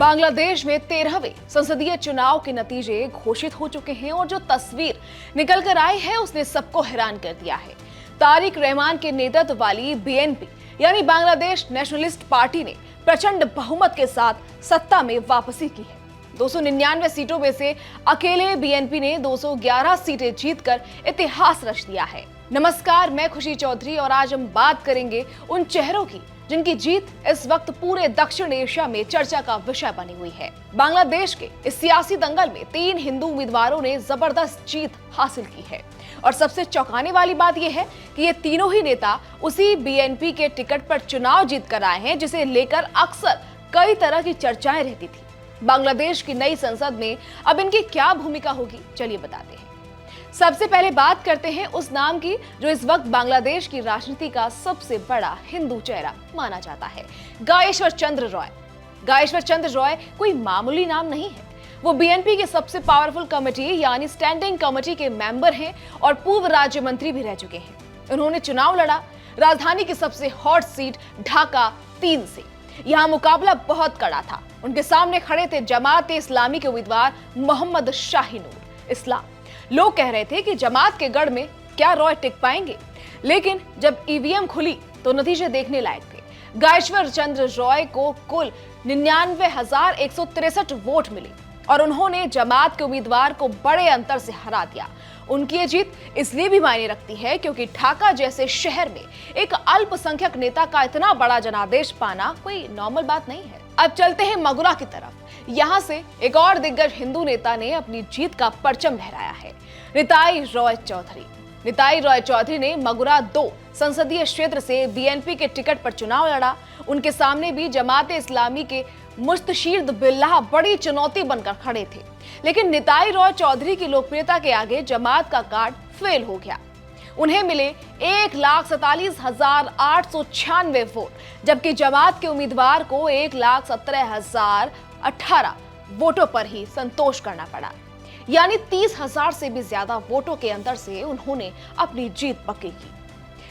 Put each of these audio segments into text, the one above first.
बांग्लादेश में 13वें संसदीय चुनाव के नतीजे घोषित हो चुके हैं और जो तस्वीर निकल कर आई है उसने सबको हैरान कर दिया है। तारिक रहमान के नेतृत्व वाली बीएनपी यानी बांग्लादेश नेशनलिस्ट पार्टी ने प्रचंड बहुमत के साथ सत्ता में वापसी की है। 299 सीटों में से अकेले बीएनपी ने 211 सीटें जीतकर इतिहास रच दिया है। नमस्कार, मैं खुशी चौधरी और आज हम बात करेंगे उन चेहरों की जिनकी जीत इस वक्त पूरे दक्षिण एशिया में चर्चा का विषय बनी हुई है। बांग्लादेश के इस सियासी दंगल में 3 हिंदू उम्मीदवारों ने जबरदस्त जीत हासिल की है और सबसे चौंकाने वाली बात यह है कि ये तीनों ही नेता उसी बीएनपी के टिकट पर चुनाव जीत कर आए हैं जिसे लेकर अक्सर कई तरह की चर्चाएं रहती थी। बांग्लादेश की नई संसद में अब इनकी क्या भूमिका होगी, चलिए बताते हैं। सबसे पहले बात करते हैं उस नाम की जो इस वक्त बांग्लादेश की राजनीति का सबसे बड़ा हिंदू चेहरा माना जाता है, गायेश्वर चंद्र रॉय। गायेश्वर चंद्र रॉय कोई मामूली नाम नहीं है। वो बीएनपी के सबसे पावरफुल कमेटी यानी स्टैंडिंग कमेटी के मेंबर हैं और पूर्व राज्य मंत्री भी रह चुके हैं। उन्होंने चुनाव लड़ा राजधानी की सबसे हॉट सीट ढाका 3 से। यहाँ मुकाबला बहुत कड़ा था। उनके सामने खड़े थे जमात-ए-इस्लामी के उम्मीदवार मोहम्मद शाहीनूर इस्लाम। लोग कह रहे थे कि जमात के गढ़ में क्या रॉय टिक पाएंगे, लेकिन जब ईवीएम खुली तो नतीजे देखने लायक थे। गायेश्वर चंद्र रॉय को कुल 99,163 वोट मिले और उन्होंने जमात के उम्मीदवार को बड़े अंतर से हरा दिया। उनकी ये जीत इसलिए भी मायने रखती है क्योंकि ढाका जैसे शहर में एक अल्पसंख्यक नेता का इतना बड़ा जनादेश पाना कोई नॉर्मल बात नहीं है। अब चलते हैं मगुरा की तरफ। यहाँ से एक और दिग्गज हिंदू नेता ने अपनी जीत का परचम लहराया है, निताई रॉय चौधरी। निताई रॉय चौधरी ने मगुरा 2 संसदीय क्षेत्र से बीएनपी के टिकट पर चुनाव लड़ा। उनके सामने भी जमात-ए-इस्लामी के मुस्तशीर बिल्लाह बड़ी चुनौती बनकर खड़े थे, लेकिन निताई रॉय चौधरी की लोकप्रियता के आगे जमात का कार्ड फेल हो गया। उन्हें मिले 1,47,896 वोट, जबकि जमात के उम्मीदवार को 1,17,018 वोटों पर ही संतोष करना पड़ा। यानी 30,000 से भी ज्यादा वोटों के अंतर से उन्होंने अपनी जीत पक्की की।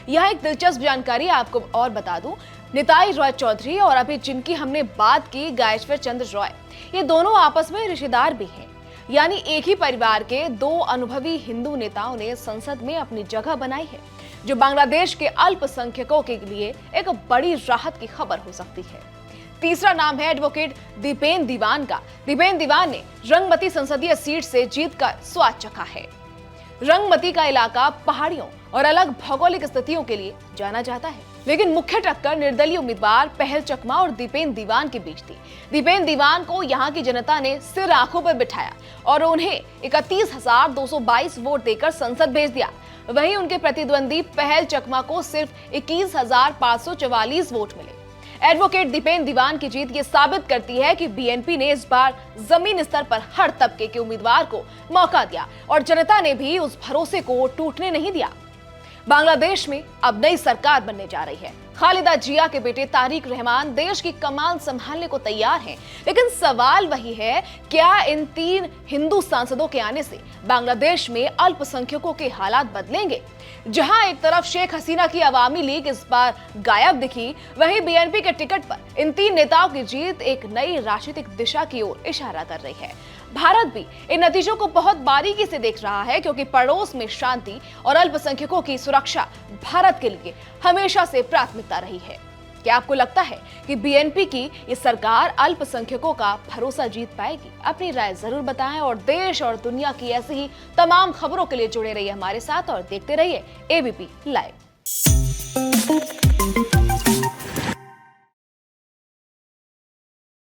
यह एक दिलचस्प जानकारी आपको और बता दूं, निताई रॉय चौधरी और अभी जिनकी हमने बात की गायेश्वर चंद्र रॉय, ये दोनों आपस में रिश्तेदार भी हैं। यानी एक ही परिवार के 2 अनुभवी हिंदू नेताओं ने संसद में अपनी जगह बनाई है, जो बांग्लादेश के अल्पसंख्यकों के लिए एक बड़ी राहत की खबर हो सकती है। तीसरा नाम है एडवोकेट दीपेन दीवान का। दीपेन दीवान ने रंगमती संसदीय सीट से जीत का स्वाद चखा है। रंगमती का इलाका पहाड़ियों और अलग भौगोलिक स्थितियों के लिए जाना जाता है, लेकिन मुख्य टक्कर निर्दलीय उम्मीदवार पहल चकमा और दीपेन दीवान के बीच थी। दीपेन दीवान को यहाँ की जनता ने सिर आंखों पर बिठाया और उन्हें 31,222 वोट देकर संसद भेज दिया। वहीं उनके प्रतिद्वंदी पहल चकमा को सिर्फ 21,544 वोट मिले। एडवोकेट दीपेन दीवान की जीत ये साबित करती है कि बीएनपी ने इस बार जमीन स्तर पर हर तबके के उम्मीदवार को मौका दिया और जनता ने भी उस भरोसे को टूटने नहीं दिया। बांग्लादेश में अब नई सरकार बनने जा रही है। खालिदा जिया के बेटे तारिक रहमान देश की कमान संभालने को तैयार हैं, लेकिन सवाल वही है, क्या इन 3 हिंदू सांसदों के आने से बांग्लादेश में अल्पसंख्यकों के हालात बदलेंगे? जहां एक तरफ शेख हसीना की अवामी लीग इस बार गायब दिखी, वहीं बीएनपी के टिकट पर इन 3 नेताओं की जीत एक नई राजनीतिक दिशा की ओर इशारा कर रही है। भारत भी इन नतीजों को बहुत बारीकी से देख रहा है क्योंकि पड़ोस में शांति और अल्पसंख्यकों की सुरक्षा भारत के लिए हमेशा से प्राथमिकता रही है। क्या आपको लगता है कि बीएनपी की ये सरकार अल्पसंख्यकों का भरोसा जीत पाएगी? अपनी राय जरूर बताएं और देश और दुनिया की ऐसी ही तमाम खबरों के लिए जुड़े रहिए हमारे साथ और देखते रहिए एबीपी लाइव।